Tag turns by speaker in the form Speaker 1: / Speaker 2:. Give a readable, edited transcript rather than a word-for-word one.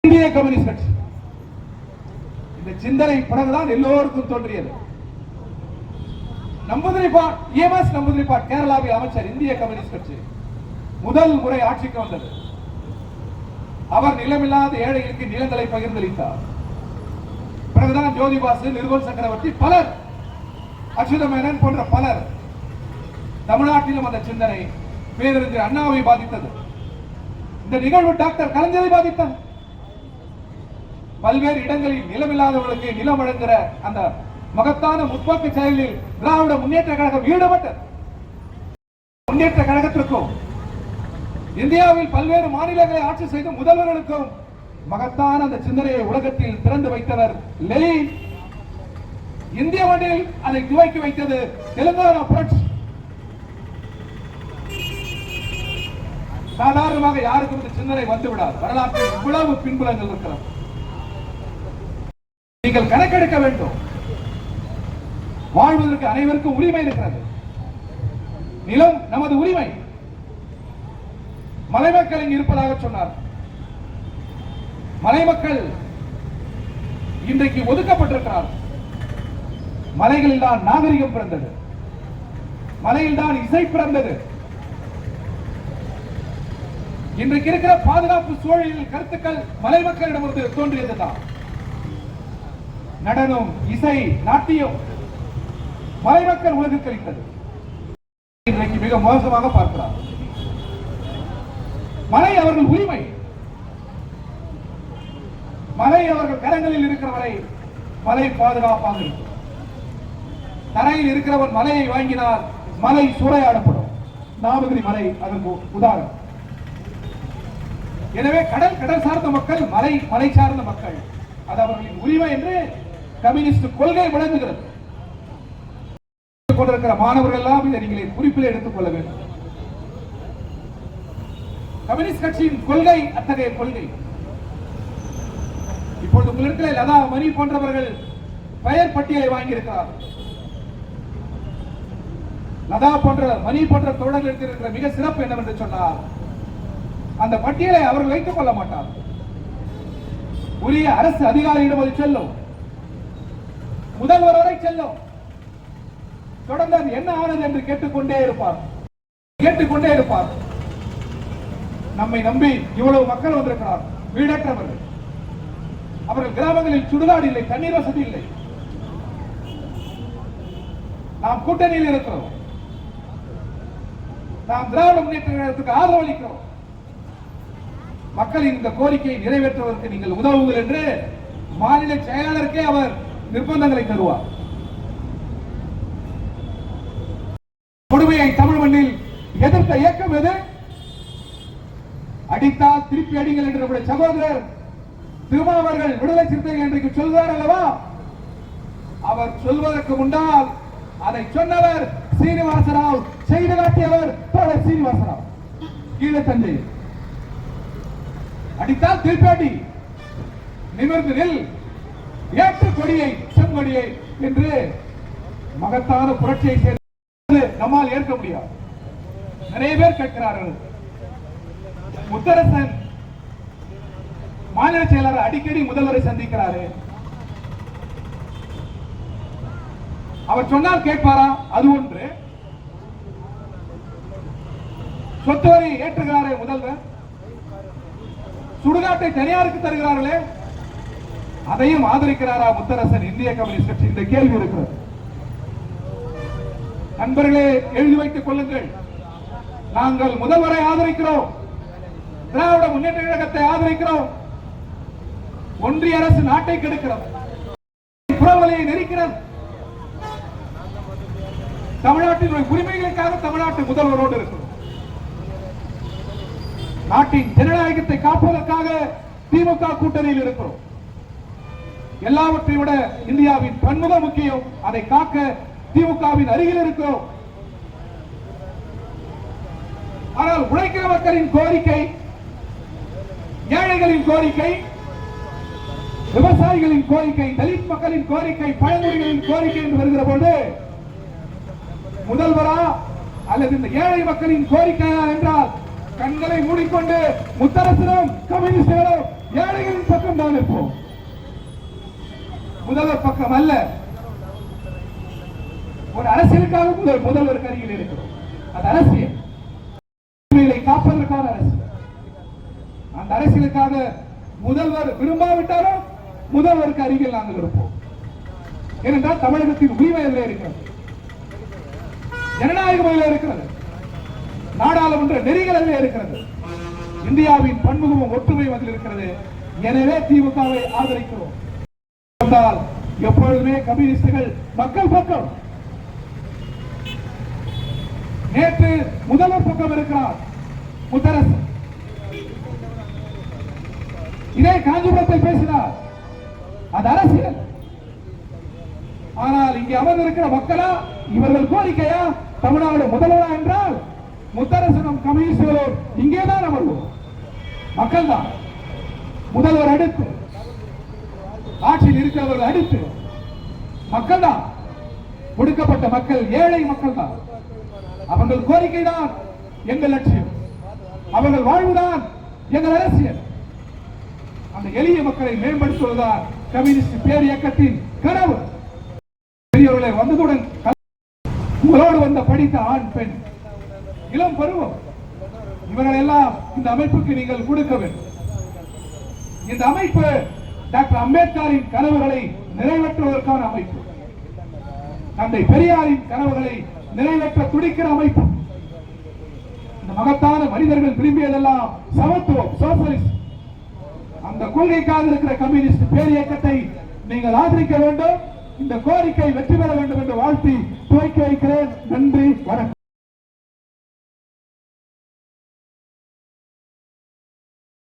Speaker 1: இந்திய கம்யூனிஸ்ட் கட்சி இந்த சிந்தனை பிறகுதான் எல்லோருக்கும் தோன்றியது. நம்பூதிரிப்பாட் EMS நம்பூதிரிப்பாட் கேரளாவில் அமைச்சர், இந்திய கம்யூனிஸ்ட் கட்சி முதல் முறை ஆட்சிக்கு வந்தது. அவர் நிலமில்லாத ஏழைகளுக்கு நிலங்களை பகிர்ந்தளித்தார். பிறகுதான் ஜோதிபாசு, நிர்மல் சக்கரவர்த்தி, பலர், அச்சுத மேனன் போன்ற பலர். தமிழ்நாட்டிலும் அந்த சிந்தனை பேரறிஞர் அண்ணாவை பாதித்தது. இந்த நிகழ்வு டாக்டர் கலைஞரை பாதித்தது. பல்வேறு இடங்களில் நிலமில்லாதவர்களுக்கு நிலம் வழங்குகிற அந்த மகத்தான முற்போக்கு செயலில் திராவிட முன்னேற்ற கழகம் ஈடுபட்டது. முன்னேற்ற கழகத்திற்கும் இந்தியாவில் பல்வேறு மாநிலங்களை ஆட்சி செய்த முதல்வர்களுக்கும் மகத்தான அந்த சிந்தனையை உலகத்தில் திறந்து வைத்தவர் லெனின். இந்திய மண்ணில் அதை துவக்கி வைத்தது தெலுங்கானா புரட்சி. சாதாரணமாக யாருக்கும் இந்த சிந்தனை வந்துவிடாது. வரலாற்றில் இவ்வளவு பின்புலங்கள் இருக்கிறது. நீங்கள் கணக்கெடுக்க வேண்டும். வாழ்வதற்கு அனைவருக்கும் உரிமை இருக்கிறது. நிலம் நமது உரிமை. மலைமக்கள் இங்கு இருப்பதாக சொன்னார். மலைமக்கள் இன்றைக்கு ஒதுக்கப்பட்டிருக்கிறார். மலைகளில் தான் நாகரிகம் பிறந்தது. மலையில் தான் இசை பிறந்தது. இன்றைக்கு இருக்கிற பாதுகாப்பு சூழலில் கருத்துக்கள் மலைமக்களிடமிருந்து தோன்றியதுதான். நடனம், இசை, நாட்டியம் மலைமக்கள் உலகுக்கு அளித்தது. இன்றைக்கு மிக மோசமாக பார்க்கிறார். மலை அவர்கள் உரிமை. மலை அவர்கள் கரங்களில் இருக்கிற வரை மலை பாதுகாப்பாக இருக்கும். தரையில் இருக்கிறவன் மலையை வாங்கினால் மலை சூறையாடப்படும். நாமகிரி மலை அதற்கு உதாரணம். எனவே கடல் சார்ந்த மக்கள், மலை சார்ந்த மக்கள், அது அவர்களின் உரிமை என்று கம்யூனிஸ்ட் கொள்கை விளங்குகிறது. கொண்டிருக்கிற மாணவர்கள் எல்லாம் இதை நீங்கள் குறிப்பில் எடுத்துக் கொள்ள வேண்டும். கம்யூனிஸ்ட் கட்சியின் கொள்கை அத்தகைய கொள்கை. இப்பொழுது உங்களிடத்தில் லதா, மணி போன்றவர்கள் பெயர் பட்டியலை வாங்கியிருக்கிறார். லதா போன்ற, மணி போன்ற தோழர்களுக்கு இருக்கிற மிக சிறப்பு என்னவென்று சொன்னார், அந்த பட்டியலை அவர்கள் வைத்துக் கொள்ள மாட்டார். உரிய அரசு அதிகாரியிடம் அது செல்லும், முதல்வர் வரை செல்லும். தொடர்ந்து அது என்ன ஆனது என்று கேட்டுக்கொண்டே இருப்பார். நம்மை நம்பி இவ்வளவு மக்கள் வந்திருக்கிறார், வீடற்றவர்கள். அவர்கள் கிராமங்களில் சுடுகாடு இல்லை, தண்ணீர் வசதி இல்லை. நாம் கூட்டணியில் இருக்கிறோம். நாம் திராவிட முன்னேற்ற கழகத்துக்கு ஆதரவு அளிக்கிறோம். மக்களின் இந்த கோரிக்கையை நிறைவேற்றுவதற்கு நீங்கள் உதவுங்கள் என்று மாநில செயலாளருக்கே அவர் நிர்பந்தங்களை தருவார். கொடுமையை தமிழ் மண்ணில் எதிர்த்த இயக்கம் எது? அடித்தால் திருப்பி அடிங்கள் என்று நம்முடைய சகோதரர் திருமாவர்கள் விடுதலை சிறுத்தைகள் இன்றைக்கு சொல்வார் அல்லவா? அவர் சொல்வதற்கு முன்னால் அதை சொன்னவர் சீனிவாசராவ், செய்து காட்டியவர் தோழர் சீனிவாசராவ். கீழே தஞ்சை அடித்தால் திருப்பி அடி, நிமிர்ந்து நில், ஏற்று கொடியை செங்கொடியை என்று மகத்தான புரட்சியை செய்து நம்மால் ஏற்க முடியாது. நிறைய பேர் கேட்கிறார்கள், முத்தரசன் மாநில செயலாளர் அடிக்கடி முதல்வரை சந்திக்கிறாரு, அவர் சொன்னால் கேட்பாரா? அது ஒன்று. சொத்து வரி ஏற்றுகிறாரே முதல்வர், சுடுகாட்டை தனியாருக்கு தருகிறார்களே, அதையும் ஆதரிக்கிறாரா முத்தரசன் இந்திய கம்யூனிஸ்ட் கட்சி? இந்த கேள்வி இருக்கிறது. நண்பர்களே, எழுதி வைத்துக் கொள்ளுங்கள். நாங்கள் முதல்வரை ஆதரிக்கிறோம், திராவிட முன்னேற்ற கழகத்தை ஆதரிக்கிறோம். ஒன்றிய அரசு நாட்டை கெடுக்கிறது, புறவலையை நெருக்கிறது. தமிழ்நாட்டின் உரிமைகளுக்காக தமிழ்நாட்டு முதல்வரோடு இருக்கிறோம். நாட்டின் ஜனநாயகத்தை காப்பதற்காக திமுக கூட்டணியில் இருக்கிறோம். எல்லாவற்றை விட இந்தியாவின் பன்முக முக்கியம். அதை காக்க திமுகவின் அருகில் இருக்கிறோம். ஆனால் உழைக்கிற மக்களின் கோரிக்கை, ஏழைகளின் கோரிக்கை, விவசாயிகளின் கோரிக்கை, தலித் மக்களின் கோரிக்கை, பழங்குடிகளின் கோரிக்கை என்று வருகிற போது முதல்வரா அல்லது இந்த ஏழை மக்களின் கோரிக்கையா என்றால் கண்களை மூடிக்கொண்டு முத்தரசனும் கம்யூனிஸ்டுகளும் ஏழைகளின் பக்கம் தான் இருப்போம், முதல்வர் பக்கம் அல்ல. ஒரு அரசியலுக்காக முதல்வர் அருகில் இருக்கிறோம். அது அரசியல், காப்பதற்கான அரசியல். அந்த அரசியலுக்காக முதல்வர் விரும்பாவிட்டாலும் முதல்வருக்கு அருகில் நாங்கள் இருப்போம். ஏனென்றால் தமிழகத்தின் உரிமை அதில் இருக்கிறது, ஜனநாயகம் அதில் இருக்கிறது, நாடாளுமன்ற நெறிகள் அதில் இருக்கிறது, இந்தியாவின் பன்முகமும் ஒற்றுமையும் அதில் இருக்கிறது. எனவே திமுகவை ஆதரிக்கிறோம். எப்பொழுதுமே கம்யூனிஸ்டுகள் மக்கள் பக்கம். நேற்று முதல்வர் பக்கம் இருக்கிறார் முத்தரசு. இதே காஞ்சிபுரத்தில் பேசினார். அது அரசியல். ஆனால் இங்கே அமர்ந்திருக்கிற மக்களா, இவர்கள் கோரிக்கையா தமிழ்நாடு முதல்வரா என்றால் முத்தரசனும் கம்யூனிஸ்டுகளும் இங்கேதான் அமர்வோம். மக்கள் தான் முதல்வர், அடுத்து ஆட்சியில் இருக்கிறவர்கள், அடுத்து மக்கள் தான். ஒடுக்கப்பட்ட மக்கள், ஏழை மக்கள் தான். அவர்கள் கோரிக்கை தான் எங்கள் லட்சியம், அவர்கள் வாழ்வுதான் எங்கள் அரசியல். அந்த எளிய மக்களை மேம்படுத்துவதுதான் கம்யூனிஸ்ட் பேர் இயக்கத்தின் கனவு. பெரியவர்களை வந்ததுடன் உங்களோடு வந்த படித்த ஆண், பெண், இளம் பருவம், இவர்கள் எல்லாம் இந்த அமைப்புக்கு நீங்கள் கொடுக்க வேண்டும். இந்த அமைப்பு டாக்டர் அம்பேத்கரின் கனவுகளை நிறைவேற்றுவதற்கான அமைப்பு, தந்தை பெரியாரின் கனவுகளை நிறைவேற்ற துடிக்கிற அமைப்பு. இந்த மகத்தான மனிதர்கள் விரும்பியதெல்லாம் சமத்துவம், சோசலிஸ்ட். அந்த கொள்கைக்காக இருக்கிற கம்யூனிஸ்ட் பேர் இயக்கத்தை நீங்கள் ஆதரிக்க வேண்டும். இந்த கோரிக்கை வெற்றி பெற வேண்டும் என்று வாழ்த்தி துவக்கி வைக்கிறேன். நன்றி, வணக்கம்.